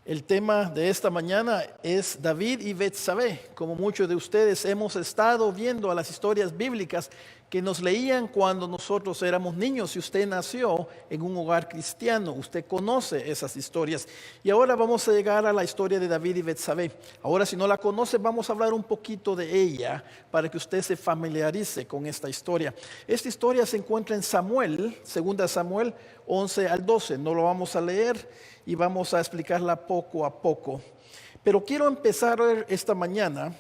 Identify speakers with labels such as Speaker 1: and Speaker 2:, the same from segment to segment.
Speaker 1: El tema de esta mañana es David y Betsabé. Como muchos de ustedes hemos estado viendo a las historias bíblicas que nos leían cuando nosotros éramos niños. Si usted nació en un hogar cristiano, usted conoce esas historias. Y ahora vamos a llegar a la historia de David y Betsabé. Ahora, si no la conoce, vamos a hablar un poquito de ella para que usted se familiarice con esta historia. Esta historia se encuentra en Samuel, 2 Samuel 11 al 12. No lo vamos a leer y vamos a explicarla poco a poco. Pero quiero empezar esta mañana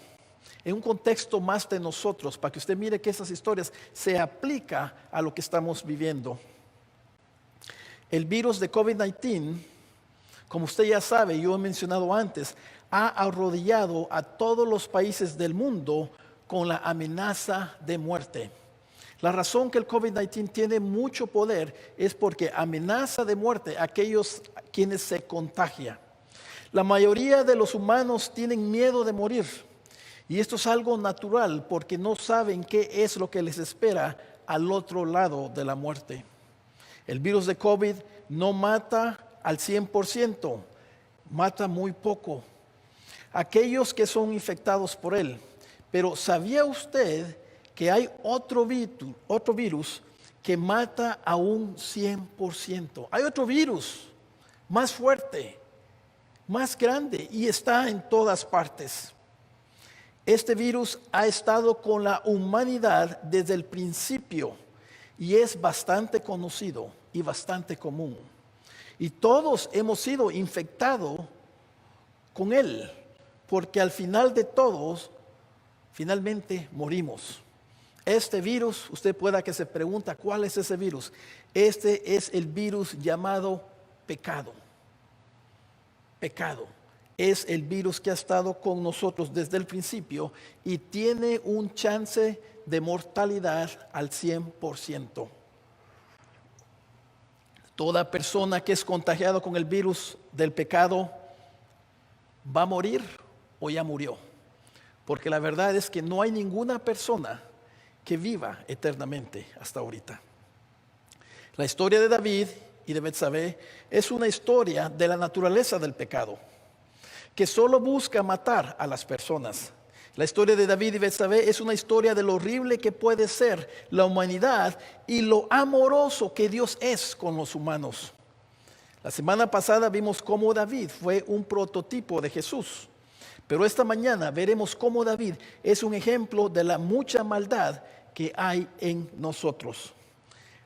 Speaker 1: en un contexto más de nosotros, para que usted mire que esas historias se aplican a lo que estamos viviendo. El virus de COVID-19, como usted ya sabe, yo he mencionado antes, ha arrodillado a todos los países del mundo con la amenaza de muerte. La razón que el COVID-19 tiene mucho poder es porque amenaza de muerte a aquellos quienes se contagian. La mayoría de los humanos tienen miedo de morir. Y esto es algo natural porque no saben qué es lo que les espera al otro lado de la muerte. El virus de COVID no mata al 100%, mata muy poco. Aquellos que son infectados por él. Pero ¿sabía usted que hay otro virus que mata a un 100%? Hay otro virus más fuerte, más grande y está en todas partes. Este virus ha estado con la humanidad desde el principio y es bastante conocido y bastante común. Y todos hemos sido infectados con él, porque al final de todos, finalmente morimos. Este virus, usted pueda que se pregunta, ¿cuál es ese virus? Este es el virus llamado pecado. Pecado. Es el virus que ha estado con nosotros desde el principio y tiene un chance de mortalidad al 100%. Toda persona que es contagiada con el virus del pecado va a morir o ya murió. Porque la verdad es que no hay ninguna persona que viva eternamente hasta ahorita. La historia de David y de Betsabé es una historia de la naturaleza del pecado, que solo busca matar a las personas. La historia de David y Betsabé es una historia de lo horrible que puede ser la humanidad y lo amoroso que Dios es con los humanos. La semana pasada vimos cómo David fue un prototipo de Jesús. Pero esta mañana veremos cómo David es un ejemplo de la mucha maldad que hay en nosotros.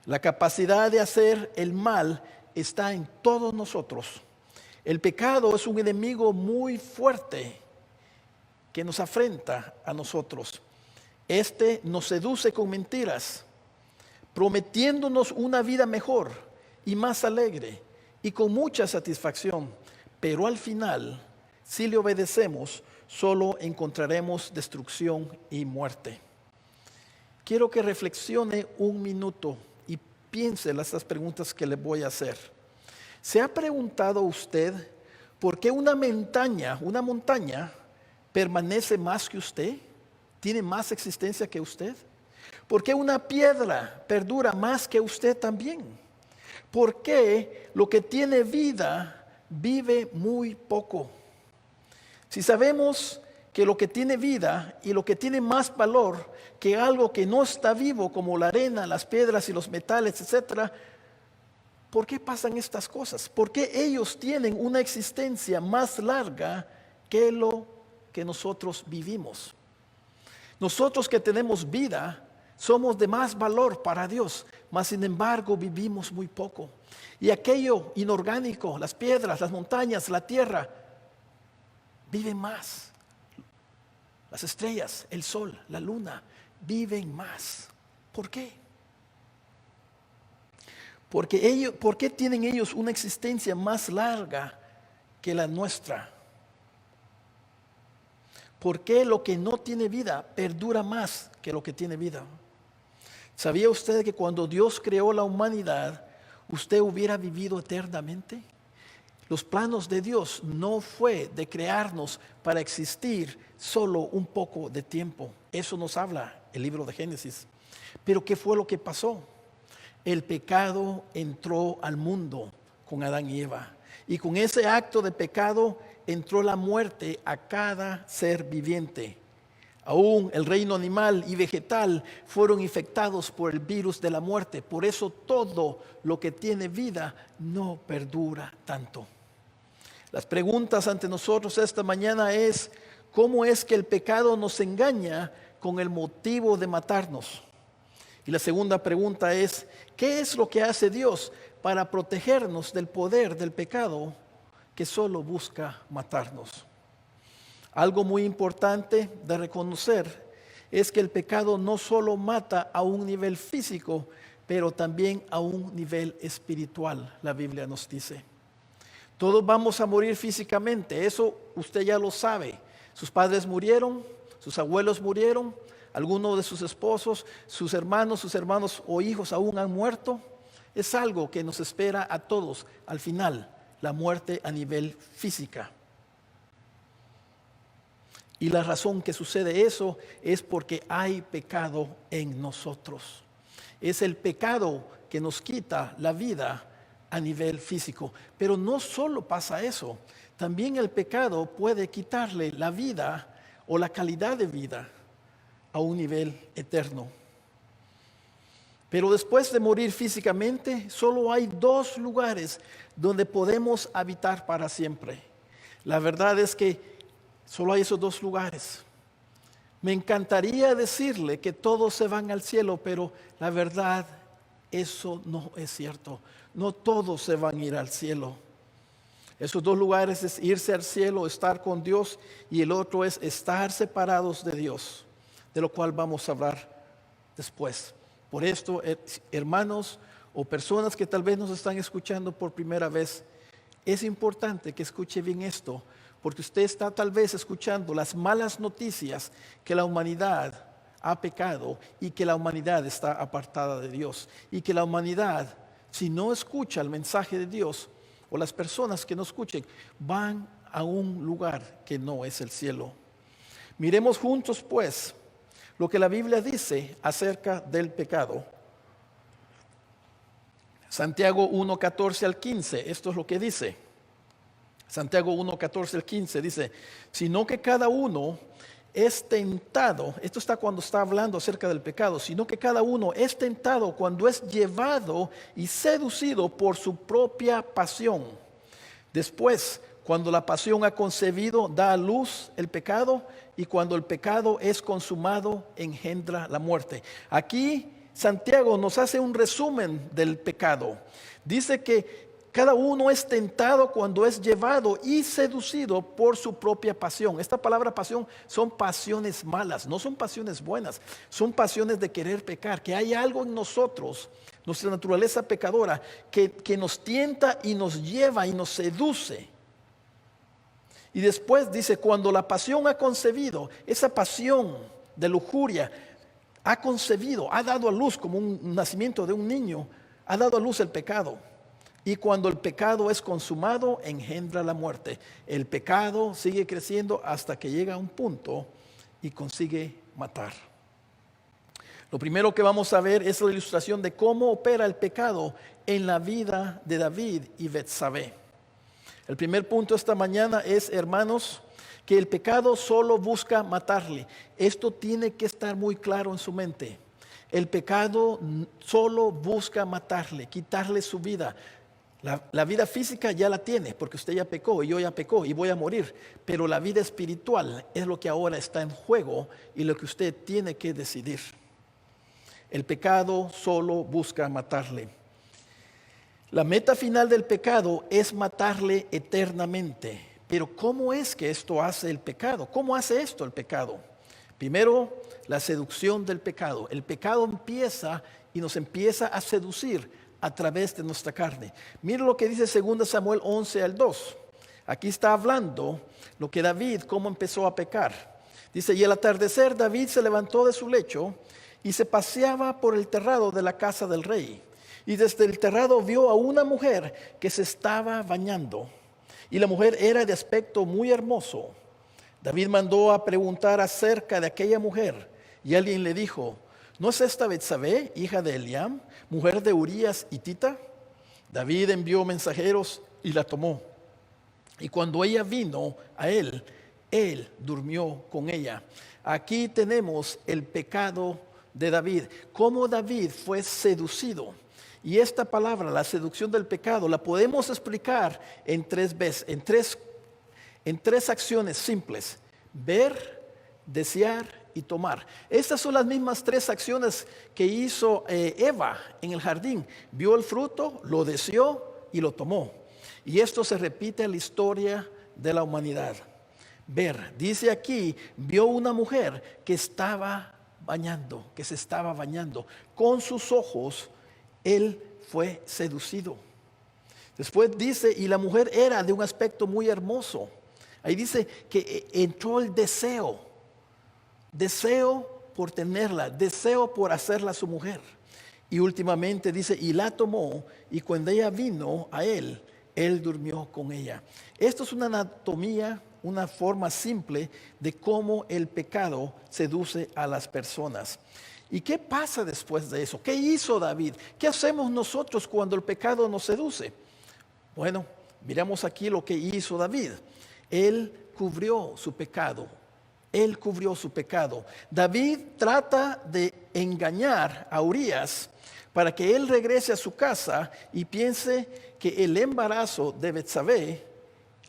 Speaker 1: La capacidad de hacer el mal está en todos nosotros. El pecado es un enemigo muy fuerte que nos afrenta a nosotros. Este nos seduce con mentiras, prometiéndonos una vida mejor y más alegre y con mucha satisfacción. Pero al final, si le obedecemos, solo encontraremos destrucción y muerte. Quiero que reflexione un minuto y piense en estas preguntas que le voy a hacer. ¿Se ha preguntado usted por qué una montaña permanece más que usted? ¿Tiene más existencia que usted? ¿Por qué una piedra perdura más que usted también? ¿Por qué lo que tiene vida vive muy poco? Si sabemos que lo que tiene vida y lo que tiene más valor que algo que no está vivo, como la arena, las piedras y los metales, etc., ¿por qué pasan estas cosas? ¿Por qué ellos tienen una existencia más larga que lo que nosotros vivimos? Nosotros que tenemos vida somos de más valor para Dios, mas sin embargo vivimos muy poco. Y aquello inorgánico, las piedras, las montañas, la tierra, viven más. Las estrellas, el sol, la luna, viven más. ¿Por qué? ¿Por qué tienen ellos una existencia más larga que la nuestra? ¿Por qué lo que no tiene vida perdura más que lo que tiene vida? ¿Sabía usted que cuando Dios creó la humanidad, usted hubiera vivido eternamente? Los planos de Dios no fue de crearnos para existir solo un poco de tiempo. Eso nos habla el libro de Génesis. Pero ¿qué fue lo que pasó? El pecado entró al mundo con Adán y Eva. Y con ese acto de pecado entró la muerte a cada ser viviente. Aún el reino animal y vegetal fueron infectados por el virus de la muerte. Por eso todo lo que tiene vida no perdura tanto. Las preguntas ante nosotros esta mañana es: ¿cómo es que el pecado nos engaña con el motivo de matarnos? Y la segunda pregunta es: ¿qué es lo que hace Dios para protegernos del poder del pecado que solo busca matarnos? Algo muy importante de reconocer es que el pecado no solo mata a un nivel físico, pero también a un nivel espiritual, la Biblia nos dice. Todos vamos a morir físicamente, eso usted ya lo sabe. Sus padres murieron, sus abuelos murieron, algunos de sus esposos, sus hermanos o hijos aún han muerto. Es algo que nos espera a todos al final, la muerte a nivel física. Y la razón que sucede eso es porque hay pecado en nosotros. Es el pecado que nos quita la vida a nivel físico. Pero no solo pasa eso, también el pecado puede quitarle la vida o la calidad de vida a un nivel eterno. Pero después de morir físicamente, solo hay 2 lugares donde podemos habitar para siempre. La verdad es que solo hay esos 2 lugares. Me encantaría decirle que todos se van al cielo, pero la verdad, eso no es cierto. No todos se van a ir al cielo. Esos 2 lugares es irse al cielo, estar con Dios, y el otro es estar separados de Dios, de lo cual vamos a hablar después. Por esto, hermanos o personas que tal vez nos están escuchando por primera vez, es importante que escuche bien esto, porque usted está tal vez escuchando las malas noticias que la humanidad ha pecado y que la humanidad está apartada de Dios. Y que la humanidad, si no escucha el mensaje de Dios, o las personas que no escuchen, van a un lugar que no es el cielo. Miremos juntos pues lo que la Biblia dice acerca del pecado. Santiago 1, 14 al 15, esto es lo que dice. Santiago 1, 14 al 15 dice: sino que cada uno es tentado, esto está cuando está hablando acerca del pecado, sino que cada uno es tentado cuando es llevado y seducido por su propia pasión. Después, cuando la pasión ha concebido, da a luz el pecado, y cuando el pecado es consumado, engendra la muerte. Aquí Santiago nos hace un resumen del pecado. Dice que cada uno es tentado cuando es llevado y seducido por su propia pasión. Esta palabra pasión son pasiones malas, no son pasiones buenas. Son pasiones de querer pecar, que hay algo en nosotros, nuestra naturaleza pecadora, que nos tienta y nos lleva y nos seduce. Y después dice, cuando la pasión ha concebido, esa pasión de lujuria ha concebido, ha dado a luz como un nacimiento de un niño, ha dado a luz el pecado. Y cuando el pecado es consumado, engendra la muerte. El pecado sigue creciendo hasta que llega a un punto y consigue matar. Lo primero que vamos a ver es la ilustración de cómo opera el pecado en la vida de David y Betsabé. El primer punto esta mañana es, hermanos, que el pecado solo busca matarle. Esto tiene que estar muy claro en su mente. El pecado solo busca matarle, quitarle su vida. La vida física ya la tiene, porque usted ya pecó y yo ya pecó y voy a morir. Pero la vida espiritual es lo que ahora está en juego y lo que usted tiene que decidir. El pecado solo busca matarle. La meta final del pecado es matarle eternamente. Pero ¿cómo es que esto hace el pecado? ¿Cómo hace esto el pecado? Primero, la seducción del pecado. El pecado empieza y nos empieza a seducir a través de nuestra carne. Mira lo que dice 2 Samuel 11 al 2. Aquí está hablando lo que David, cómo empezó a pecar. Dice, y al atardecer David se levantó de su lecho y se paseaba por el terrado de la casa del rey. Y desde el terrado vio a una mujer que se estaba bañando. Y la mujer era de aspecto muy hermoso. David mandó a preguntar acerca de aquella mujer. Y alguien le dijo, ¿no es esta Betsabé, hija de Eliam, mujer de Urías hitita? David envió mensajeros y la tomó. Y cuando ella vino a él, él durmió con ella. Aquí tenemos el pecado de David, cómo David fue seducido. Y esta palabra, la seducción del pecado, la podemos explicar en tres acciones simples: ver, desear y tomar. Estas son las mismas tres acciones que hizo Eva en el jardín. Vio el fruto, lo deseó y lo tomó. Y esto se repite en la historia de la humanidad. Ver, dice aquí, vio una mujer que estaba bañando, que se estaba bañando. Con sus ojos, él fue seducido. Después dice, y la mujer era de un aspecto muy hermoso. Ahí dice que entró el deseo por tenerla, deseo por hacerla su mujer. Y últimamente dice, y la tomó, y cuando ella vino a él, él durmió con ella. Esto es una anatomía, una forma simple de cómo el pecado seduce a las personas. ¿Y qué pasa después de eso? ¿Qué hizo David? ¿Qué hacemos nosotros cuando el pecado nos seduce? Bueno, miramos aquí lo que hizo David. Él cubrió su pecado. Él cubrió su pecado. David trata de engañar a Urías para que él regrese a su casa y piense que el embarazo de Betsabé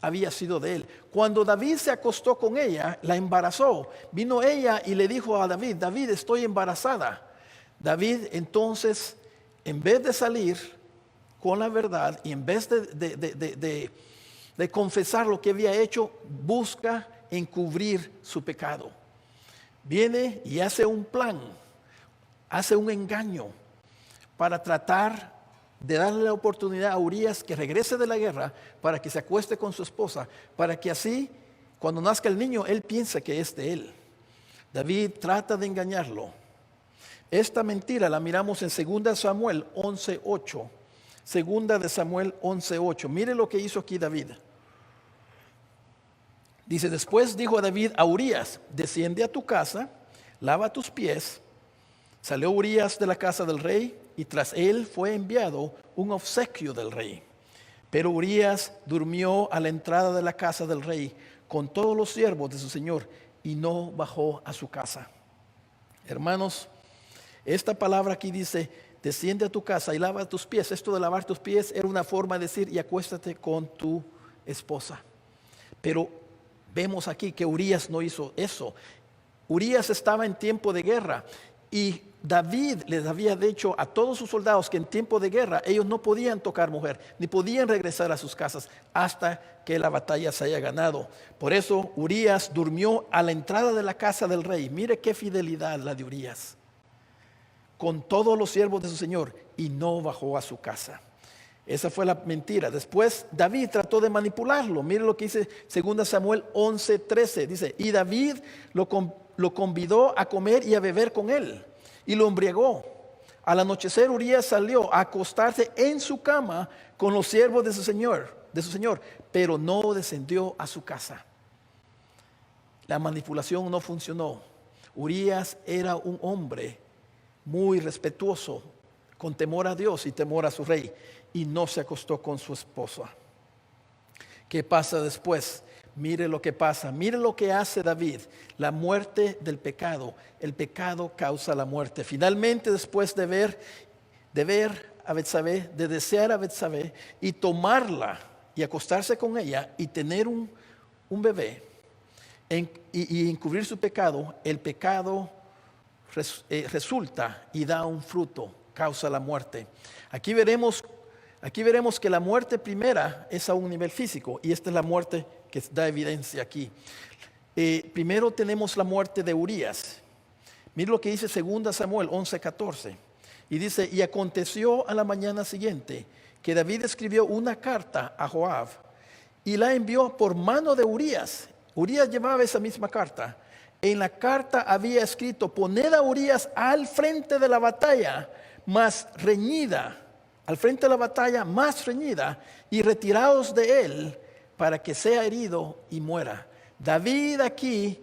Speaker 1: había sido de él. Cuando David se acostó con ella, la embarazó. Vino ella y le dijo a David, David, estoy embarazada. David entonces, en vez de salir con la verdad y en vez de confesar lo que había hecho, busca encubrir su pecado. Viene y hace un plan, hace un engaño para tratar de darle la oportunidad a Urías que regrese de la guerra para que se acueste con su esposa, para que así, cuando nazca el niño, él piense que es de él. David trata de engañarlo. Esta mentira la miramos en 2 Samuel 11:8. 2 de Samuel 11:8. Mire lo que hizo aquí David. Dice, después dijo David a Urías, desciende a tu casa, lava tus pies. Salió Urías de la casa del rey y tras él fue enviado un obsequio del rey. Pero Urías durmió a la entrada de la casa del rey con todos los siervos de su señor y no bajó a su casa. Hermanos, esta palabra aquí dice, desciende a tu casa y lava tus pies. Esto de lavar tus pies era una forma de decir, y acuéstate con tu esposa. Pero vemos aquí que Urías no hizo eso. Urías estaba en tiempo de guerra y David les había dicho a todos sus soldados que en tiempo de guerra ellos no podían tocar mujer, ni podían regresar a sus casas hasta que la batalla se haya ganado. Por eso Urías durmió a la entrada de la casa del rey. Mire qué fidelidad la de Urías, con todos los siervos de su señor, y no bajó a su casa. Esa fue la mentira. Después David trató de manipularlo. Mire lo que dice 2 Samuel 11:13. Dice, y David lo convidó a comer y a beber con él y lo embriagó. Al anochecer Urías salió a acostarse en su cama con los siervos de su señor, pero no descendió a su casa. La manipulación no funcionó. Urías era un hombre muy respetuoso, con temor a Dios y temor a su rey, y no se acostó con su esposa. ¿Qué pasa después? Mire lo que pasa, mire lo que hace David, la muerte del pecado. El pecado causa la muerte. Finalmente, después de ver a Betsabé, de desear a Betsabé y tomarla y acostarse con ella y tener un bebé y encubrir su pecado, el pecado resulta y da un fruto, causa la muerte. Aquí veremos que la muerte primera es a un nivel físico y esta es la muerte que da evidencia aquí. Primero tenemos la muerte de Urías. Mire lo que dice 2 Samuel 11:14. Y dice, y aconteció a la mañana siguiente que David escribió una carta a Joab y la envió por mano de Urías. Urías llevaba esa misma carta. En la carta había escrito, poned a Urías al frente de la batalla más reñida, y retiraos de él para que sea herido y muera. David aquí,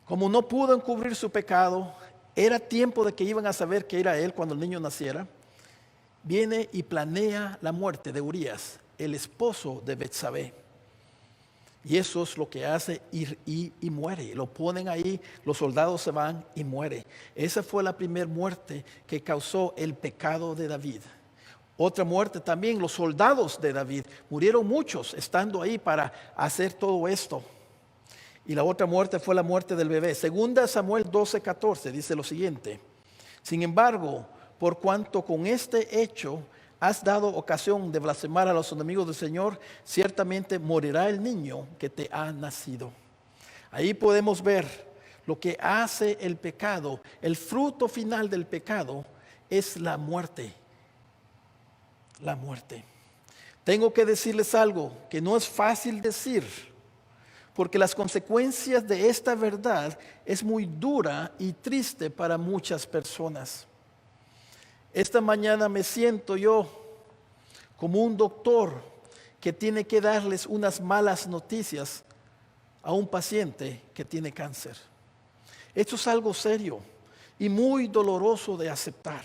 Speaker 1: como no pudo encubrir su pecado, era tiempo de que iban a saber que era él cuando el niño naciera, viene y planea la muerte de Urías. el esposo de Betsabé. Y eso es lo que hace y muere. Lo ponen ahí, los soldados se van y muere. Esa fue la primera muerte que causó el pecado de David. Otra muerte también, los soldados de David. Murieron muchos estando ahí para hacer todo esto. Y la otra muerte fue la muerte del bebé. Segunda Samuel 12:14 dice lo siguiente. Sin embargo, por cuanto con este hecho has dado ocasión de blasfemar a los enemigos del Señor, ciertamente morirá el niño que te ha nacido. Ahí podemos ver lo que hace el pecado. El fruto final del pecado es la muerte. La muerte. Tengo que decirles algo que no es fácil decir, porque las consecuencias de esta verdad es muy dura y triste para muchas personas. Esta mañana me siento yo como un doctor que tiene que darles unas malas noticias a un paciente que tiene cáncer. Esto es algo serio y muy doloroso de aceptar.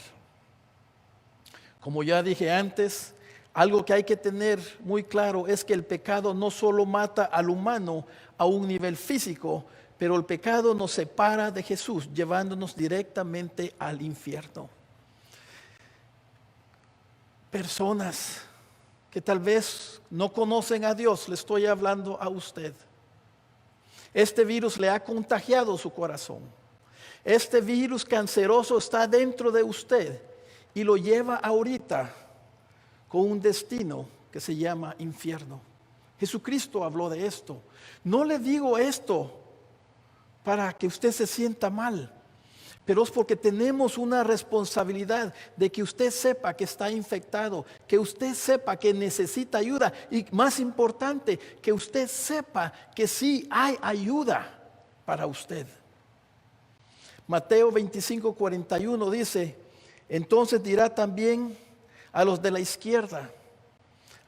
Speaker 1: Como ya dije antes, algo que hay que tener muy claro es que el pecado no solo mata al humano a un nivel físico, pero el pecado nos separa de Jesús, llevándonos directamente al infierno. Personas que tal vez no conocen a Dios, le estoy hablando a usted. Este virus le ha contagiado su corazón. Este virus canceroso está dentro de usted y lo lleva ahorita con un destino que se llama infierno. Jesucristo habló de esto. No le digo esto para que usted se sienta mal, pero es porque tenemos una responsabilidad de que usted sepa que está infectado, que usted sepa que necesita ayuda y más importante, que usted sepa que sí hay ayuda para usted. Mateo 25:41 dice, entonces dirá también a los de la izquierda,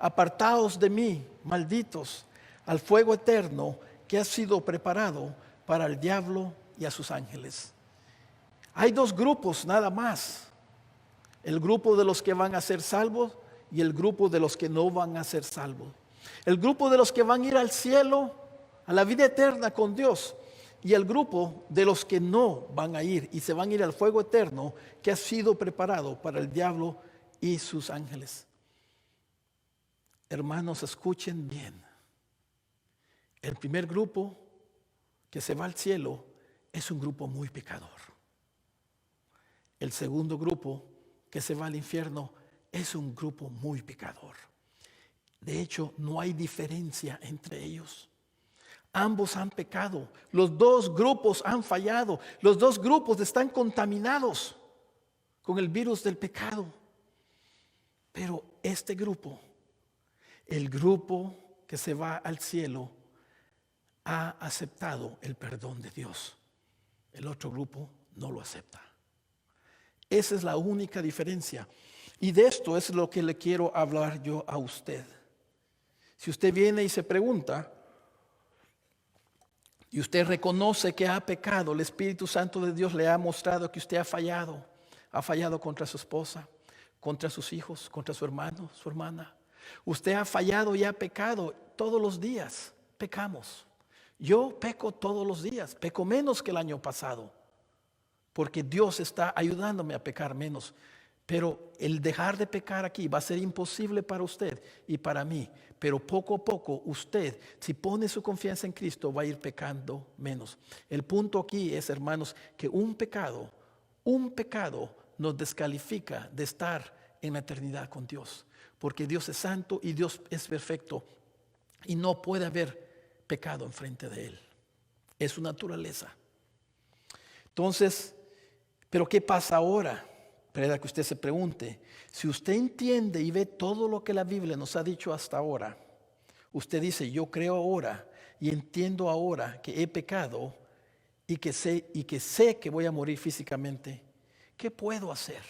Speaker 1: apartaos de mí, malditos, al fuego eterno que ha sido preparado para el diablo y a sus ángeles. Hay dos grupos nada más. El grupo de los que van a ser salvos y el grupo de los que no van a ser salvos. El grupo de los que van a ir al cielo, a la vida eterna con Dios. Y el grupo de los que no van a ir y se van a ir al fuego eterno que ha sido preparado para el diablo y sus ángeles. Hermanos, escuchen bien. El primer grupo que se va al cielo es un grupo muy pecador. El segundo grupo que se va al infierno es un grupo muy pecador. De hecho, no hay diferencia entre ellos. Ambos han pecado. Los dos grupos han fallado. Los dos grupos están contaminados con el virus del pecado. Pero este grupo, el grupo que se va al cielo, ha aceptado el perdón de Dios. El otro grupo no lo acepta. Esa es la única diferencia. Y de esto es lo que le quiero hablar yo a usted. Si usted viene y se pregunta, y usted reconoce que ha pecado, el Espíritu Santo de Dios le ha mostrado que usted ha fallado contra su esposa, contra sus hijos, contra su hermano, su hermana. Usted ha fallado y ha pecado todos los días, pecamos. Yo peco todos los días, peco menos que el año pasado, porque Dios está ayudándome a pecar menos. Pero el dejar de pecar aquí va a ser imposible para usted y para mí. Pero poco a poco usted, si pone su confianza en Cristo, va a ir pecando menos. El punto aquí es, hermanos, que un pecado nos descalifica de estar en la eternidad con Dios. Porque Dios es santo y Dios es perfecto. Y no puede haber pecado enfrente de Él. Es su naturaleza. Entonces, ¿pero qué pasa ahora? Para que usted se pregunte, si usted entiende y ve todo lo que la Biblia nos ha dicho hasta ahora, usted dice, yo creo ahora y entiendo ahora que he pecado y que sé que voy a morir físicamente. ¿Qué puedo hacer?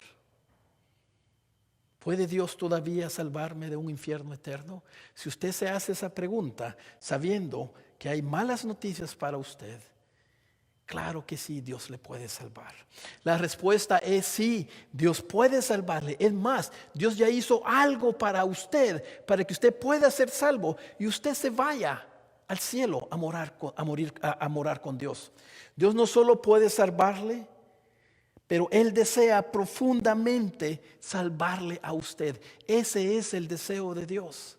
Speaker 1: ¿Puede Dios todavía salvarme de un infierno eterno? Si usted se hace esa pregunta sabiendo que hay malas noticias para usted, Claro que sí, Dios le puede salvar. La respuesta es sí, Dios puede salvarle. Es más, Dios ya hizo algo para usted, para que usted pueda ser salvo y usted se vaya al cielo a morar con Dios. Dios no solo puede salvarle, pero Él desea profundamente salvarle a usted. Ese es el deseo de Dios.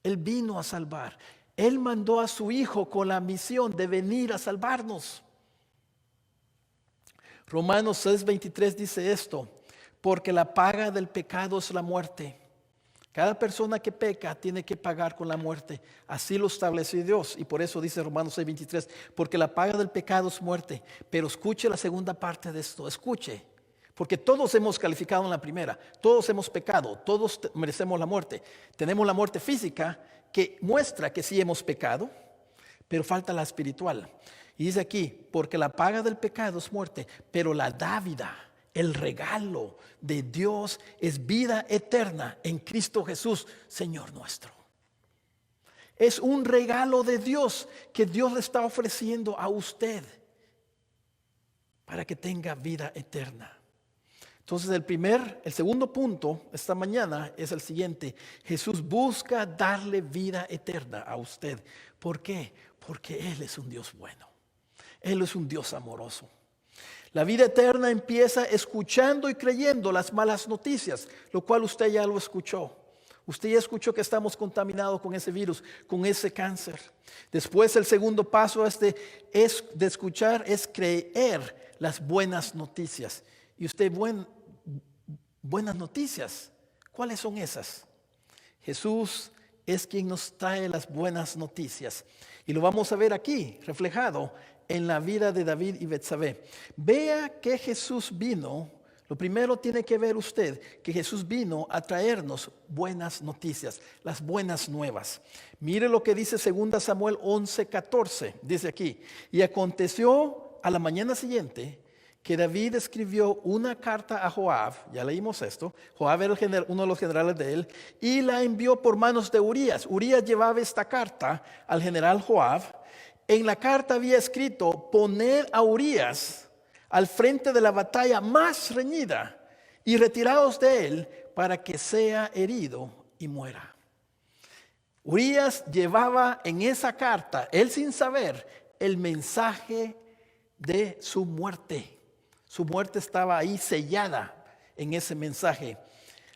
Speaker 1: Él vino a salvar. Él mandó a su Hijo con la misión de venir a salvarnos. Romanos 6:23 dice esto: porque la paga del pecado es la muerte. Cada persona que peca tiene que pagar con la muerte. Así lo estableció Dios. Y por eso dice Romanos 6:23, porque la paga del pecado es muerte. Pero escuche la segunda parte de esto. Escuche. Porque todos hemos calificado en la primera. Todos hemos pecado. Todos merecemos la muerte. Tenemos la muerte física que muestra que sí hemos pecado, pero falta la espiritual. Y dice aquí, porque la paga del pecado es muerte, pero la dávida, el regalo de Dios es vida eterna en Cristo Jesús, Señor nuestro. Es un regalo de Dios que Dios le está ofreciendo a usted para que tenga vida eterna. Entonces el segundo punto esta mañana es el siguiente: Jesús busca darle vida eterna a usted. ¿Por qué? Porque Él es un Dios bueno. Él es un Dios amoroso. La vida eterna empieza escuchando y creyendo las malas noticias, lo cual usted ya lo escuchó. Usted ya escuchó que estamos contaminados con ese virus, con ese cáncer. Después el segundo paso de escuchar es creer las buenas noticias. Y usted, buenas noticias, ¿cuáles son esas? Jesús es quien nos trae las buenas noticias. Y lo vamos a ver aquí reflejado en la vida de David y Betsabé. Vea que Jesús vino. Lo primero tiene que ver usted que Jesús vino a traernos buenas noticias, las buenas nuevas. Mire lo que dice 2 Samuel 11:14. Dice aquí: y aconteció a la mañana siguiente que David escribió una carta a Joab. Ya leímos esto. Joab era uno de los generales de él, y la envió por manos de Urías. Urías llevaba esta carta al general Joab. En la carta había escrito: poned a Urías al frente de la batalla más reñida y retiraos de él para que sea herido y muera. Urías llevaba en esa carta, él sin saber, el mensaje de su muerte. Su muerte estaba ahí sellada en ese mensaje.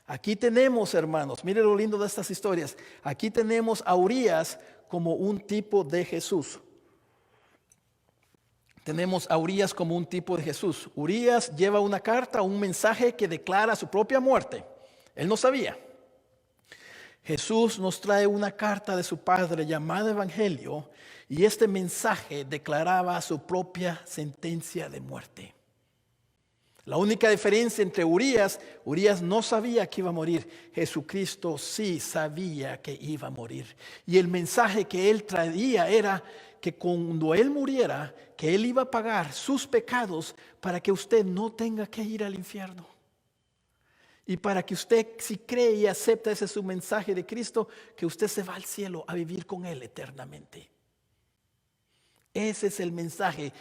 Speaker 1: Aquí tenemos, hermanos, miren lo lindo de estas historias. Aquí tenemos a Urías como un tipo de Jesús. Tenemos a Urías como un tipo de Jesús. Urías lleva una carta, un mensaje que declara su propia muerte. Él no sabía. Jesús nos trae una carta de su Padre llamada Evangelio, y este mensaje declaraba su propia sentencia de muerte. La única diferencia entre Urías no sabía que iba a morir. Jesucristo sí sabía que iba a morir. Y el mensaje que él traía era que cuando él muriera, que él iba a pagar sus pecados para que usted no tenga que ir al infierno. Y para que usted, si cree y acepta ese su mensaje de Cristo, que usted se va al cielo a vivir con él eternamente. Ese es el mensaje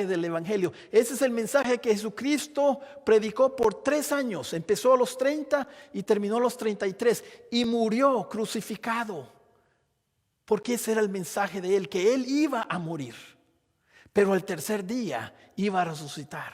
Speaker 1: del Evangelio. Ese es el mensaje que Jesucristo predicó por 3 años. Empezó a los 30 y terminó a los 33 y murió crucificado. Porque ese era el mensaje de él, que él iba a morir, pero al tercer día iba a resucitar.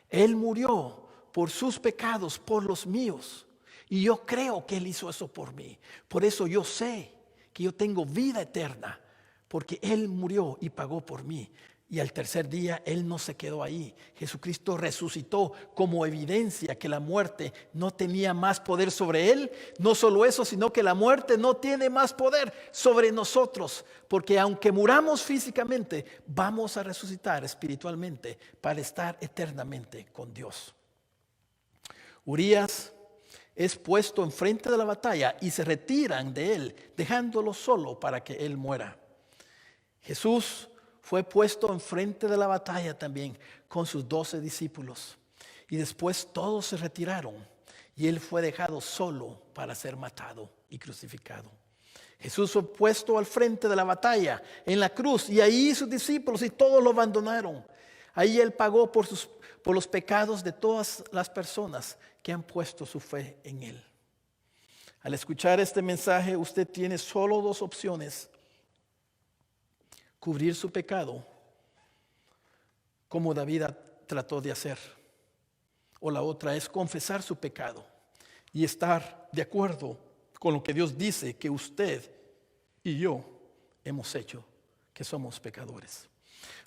Speaker 1: Él murió por sus pecados, por los míos. Y yo creo que él hizo eso por mí. Por eso yo sé que yo tengo vida eterna. Porque Él murió y pagó por mí. Y al tercer día Él no se quedó ahí. Jesucristo resucitó como evidencia que la muerte no tenía más poder sobre Él. No solo eso, sino que la muerte no tiene más poder sobre nosotros. Porque aunque muramos físicamente, vamos a resucitar espiritualmente para estar eternamente con Dios. Urías es puesto enfrente de la batalla y se retiran de él, dejándolo solo para que él muera. Jesús fue puesto enfrente de la batalla también con sus 12 discípulos. Y después todos se retiraron y él fue dejado solo para ser matado y crucificado. Jesús fue puesto al frente de la batalla en la cruz y ahí sus discípulos y todos lo abandonaron. Ahí Él pagó por los pecados de todas las personas que han puesto su fe en Él. Al escuchar este mensaje, usted tiene solo dos opciones: cubrir su pecado, como David trató de hacer, o la otra es confesar su pecado y estar de acuerdo con lo que Dios dice que usted y yo hemos hecho, que somos pecadores.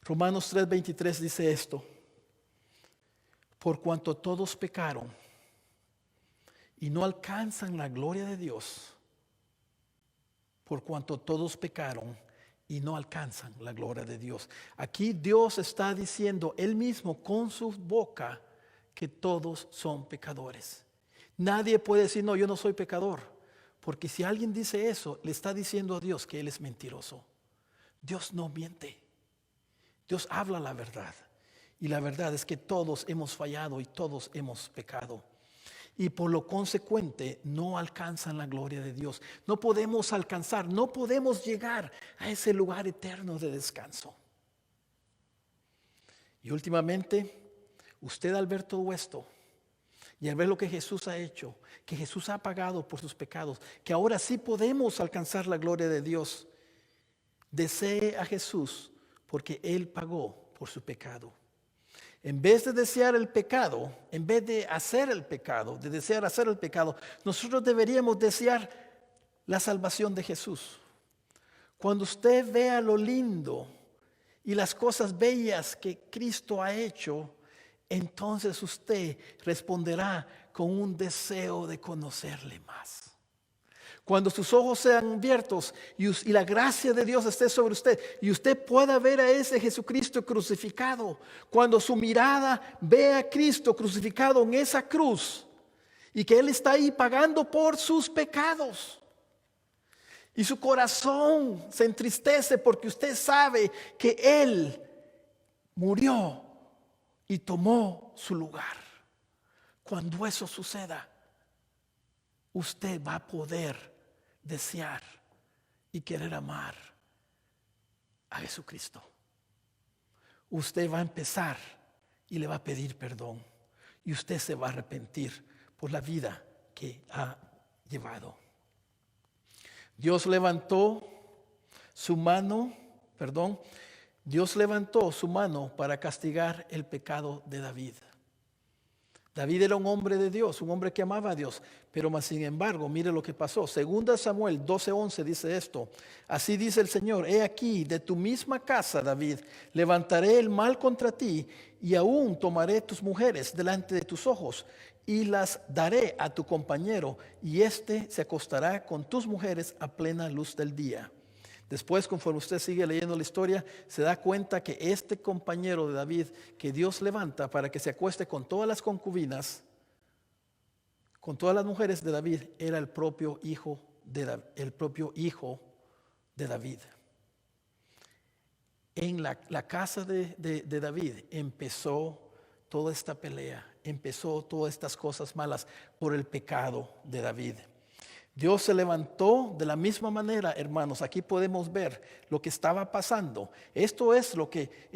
Speaker 1: Romanos 3:23 dice esto: por cuanto todos pecaron y no alcanzan la gloria de Dios, por cuanto todos pecaron y no alcanzan la gloria de Dios. Aquí Dios está diciendo Él mismo con su boca que todos son pecadores. Nadie puede decir, no, yo no soy pecador, porque si alguien dice eso, le está diciendo a Dios que Él es mentiroso. Dios no miente. Dios habla la verdad. Y la verdad es que todos hemos fallado y todos hemos pecado. Y por lo consecuente no alcanzan la gloria de Dios. No podemos alcanzar, no podemos llegar a ese lugar eterno de descanso. Y últimamente, usted al ver todo esto y al ver lo que Jesús ha hecho, que Jesús ha pagado por sus pecados, que ahora sí podemos alcanzar la gloria de Dios, desee a Jesús porque Él pagó por su pecado. En vez de desear el pecado, en vez de hacer el pecado, de desear hacer el pecado, nosotros deberíamos desear la salvación de Jesús. Cuando usted vea lo lindo y las cosas bellas que Cristo ha hecho, entonces usted responderá con un deseo de conocerle más. Cuando sus ojos sean abiertos y la gracia de Dios esté sobre usted y usted pueda ver a ese Jesucristo crucificado, cuando su mirada vea a Cristo crucificado en esa cruz y que Él está ahí pagando por sus pecados, y su corazón se entristece porque usted sabe que Él murió y tomó su lugar. Cuando eso suceda, usted va a poder desear y querer amar a Jesucristo. Usted va a empezar y le va a pedir perdón y usted se va a arrepentir por la vida que ha llevado. Dios levantó su mano para castigar el pecado de David. David era un hombre de Dios, un hombre que amaba a Dios, pero más sin embargo, mire lo que pasó. Segunda Samuel 12:11 dice esto: así dice el Señor, he aquí, de tu misma casa, David, levantaré el mal contra ti y aún tomaré tus mujeres delante de tus ojos y las daré a tu compañero y éste se acostará con tus mujeres a plena luz del día. Después, conforme usted sigue leyendo la historia, se da cuenta que este compañero de David que Dios levanta para que se acueste con todas las concubinas, con todas las mujeres de David, era el propio hijo de David. En la casa de David empezó toda esta pelea, empezó todas estas cosas malas por el pecado de David. Dios se levantó de la misma manera, hermanos. Aquí podemos ver lo que estaba pasando. Esto es lo que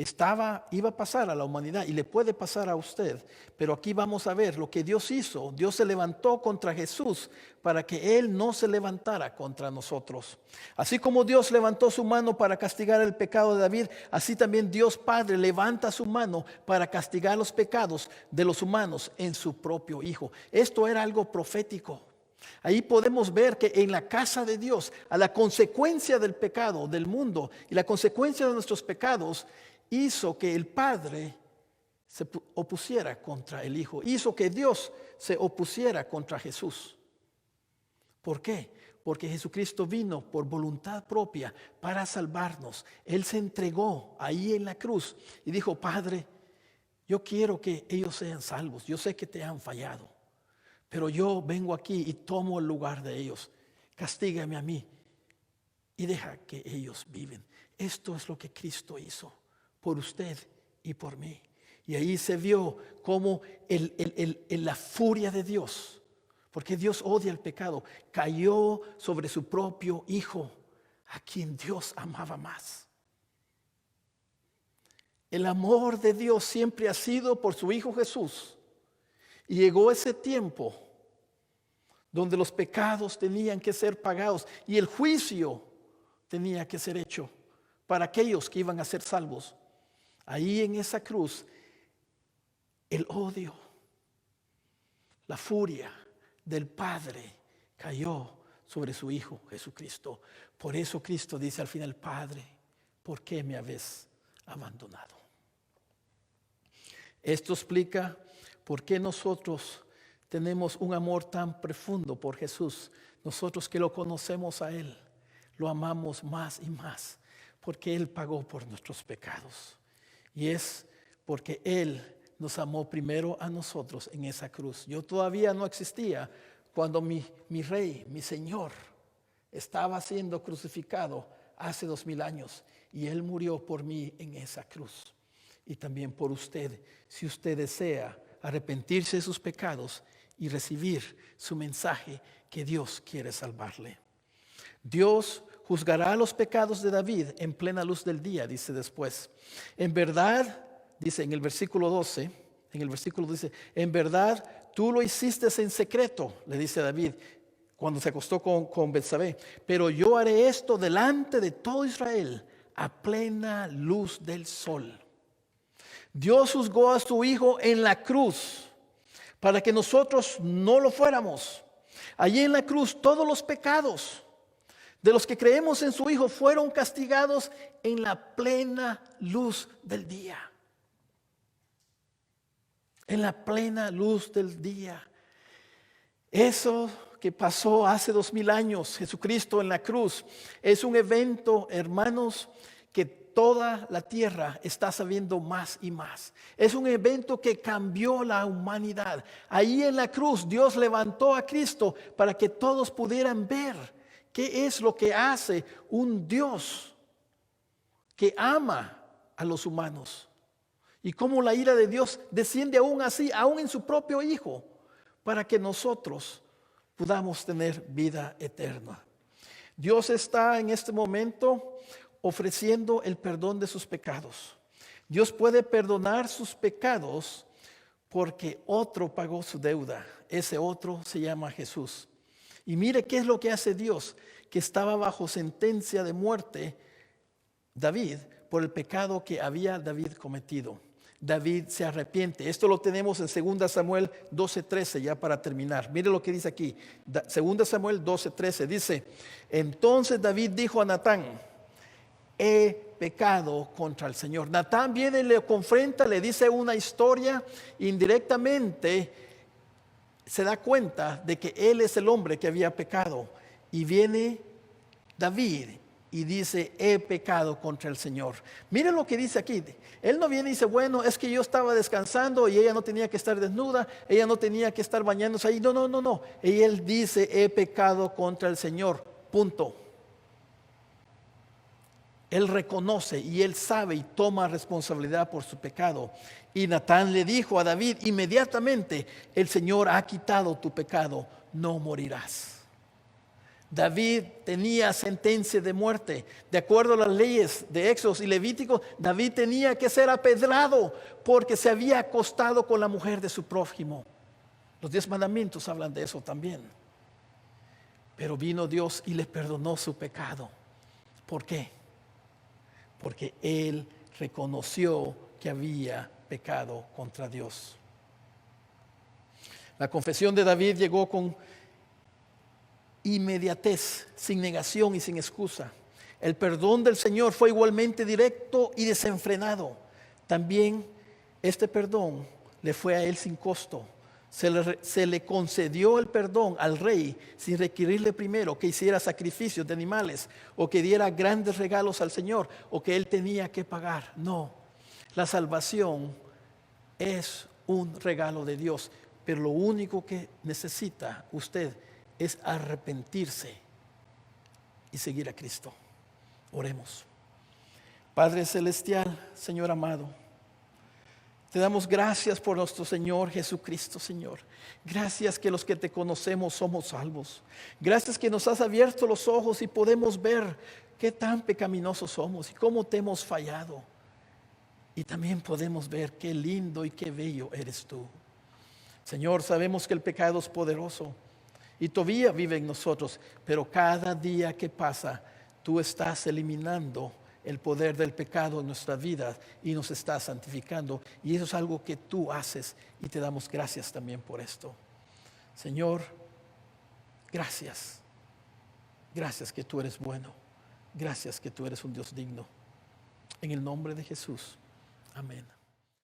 Speaker 1: iba a pasar a la humanidad y le puede pasar a usted. Pero aquí vamos a ver lo que Dios hizo. Dios se levantó contra Jesús para que Él no se levantara contra nosotros. Así como Dios levantó su mano para castigar el pecado de David, así también Dios Padre levanta su mano para castigar los pecados de los humanos en su propio Hijo. Esto era algo profético. Ahí podemos ver que en la casa de Dios, a la consecuencia del pecado del mundo y la consecuencia de nuestros pecados, hizo que el Padre se opusiera contra el Hijo, hizo que Dios se opusiera contra Jesús. ¿Por qué? Porque Jesucristo vino por voluntad propia para salvarnos. Él se entregó ahí en la cruz y dijo: Padre, yo quiero que ellos sean salvos. Yo sé que te han fallado, pero yo vengo aquí y tomo el lugar de ellos. Castígame a mí y deja que ellos viven. Esto es lo que Cristo hizo por usted y por mí. Y ahí se vio cómo la furia de Dios Porque Dios odia el pecado. Cayó sobre su propio Hijo, a quien Dios amaba más. El amor de Dios siempre ha sido por su Hijo Jesús. Y llegó ese tiempo donde los pecados tenían que ser pagados y el juicio tenía que ser hecho para aquellos que iban a ser salvos. Ahí en esa cruz, el odio, la furia del Padre cayó sobre su Hijo Jesucristo. Por eso Cristo dice al final: Padre, ¿por qué me habéis abandonado? Esto explica por qué nosotros tenemos un amor tan profundo por Jesús. Nosotros que lo conocemos a Él, lo amamos más y más, porque Él pagó por nuestros pecados. Y es porque Él nos amó primero a nosotros en esa cruz. Yo todavía no existía cuando mi Rey, mi Señor, estaba siendo crucificado hace 2000 años. Y Él murió por mí en esa cruz. Y también por usted, si usted desea arrepentirse de sus pecados y recibir su mensaje que Dios quiere salvarle. Dios juzgará los pecados de David en plena luz del día, dice después. En verdad, dice en el versículo 12, en verdad tú lo hiciste en secreto, le dice David cuando se acostó con Betsabé, pero yo haré esto delante de todo Israel a plena luz del sol. Dios juzgó a su Hijo en la cruz para que nosotros no lo fuéramos. Allí en la cruz todos los pecados de los que creemos en su Hijo fueron castigados en la plena luz del día. En la plena luz del día. Eso que pasó hace 2000 años, Jesucristo en la cruz, es un evento, hermanos, que toda la tierra está sabiendo más y más. Es un evento que cambió la humanidad. Ahí en la cruz Dios levantó a Cristo para que todos pudieran ver qué es lo que hace un Dios que ama a los humanos. Y cómo la ira de Dios desciende aún así, aún en su propio Hijo, para que nosotros podamos tener vida eterna. Dios está en este momento ofreciendo el perdón de sus pecados. Dios puede perdonar sus pecados porque otro pagó su deuda. Ese otro se llama Jesús. Y mire qué es lo que hace Dios, que estaba bajo sentencia de muerte, David, por el pecado que había David cometido. David se arrepiente. Esto lo tenemos en 2 Samuel 12:13, ya para terminar. Mire lo que dice aquí. 2 Samuel 12:13 dice: entonces David dijo a Natán: he pecado contra el Señor. Natán viene y le confronta, le dice una historia, indirectamente se da cuenta de que él es el hombre que había pecado. Y viene David y dice: he pecado contra el Señor. Miren lo que dice aquí. Él no viene y dice: bueno, es que yo estaba descansando y ella no tenía que estar desnuda, ella no tenía que estar bañándose ahí. No. Y él dice: he pecado contra el Señor. Punto. Él reconoce y él sabe y toma responsabilidad por su pecado. Y Natán le dijo a David inmediatamente: el Señor ha quitado tu pecado, no morirás. David tenía sentencia de muerte. De acuerdo a las leyes de Éxodo y Levítico, David tenía que ser apedrado porque se había acostado con la mujer de su prójimo. Los 10 mandamientos hablan de eso también. Pero vino Dios y le perdonó su pecado. ¿Por qué? Porque él reconoció que había pecado contra Dios. La confesión de David llegó con inmediatez, sin negación y sin excusa. El perdón del Señor fue igualmente directo y desenfrenado. También este perdón le fue a él sin costo. Se le concedió el perdón al rey sin requerirle primero que hiciera sacrificios de animales o que diera grandes regalos al Señor o que él tenía que pagar. No, la salvación es un regalo de Dios, pero lo único que necesita usted es arrepentirse y seguir a Cristo. Oremos. Padre Celestial, Señor amado, Te damos gracias por nuestro Señor Jesucristo, Señor. Gracias que los que te conocemos somos salvos. Gracias que nos has abierto los ojos y podemos ver qué tan pecaminosos somos y cómo te hemos fallado. Y también podemos ver qué lindo y qué bello eres tú. Señor, sabemos que el pecado es poderoso y todavía vive en nosotros, pero cada día que pasa, tú estás eliminando el poder del pecado en nuestra vida y nos estás santificando. Y eso es algo que tú haces y te damos gracias también por esto. Señor, gracias. Gracias que tú eres bueno. Gracias que tú eres un Dios digno. En el nombre de Jesús. Amén.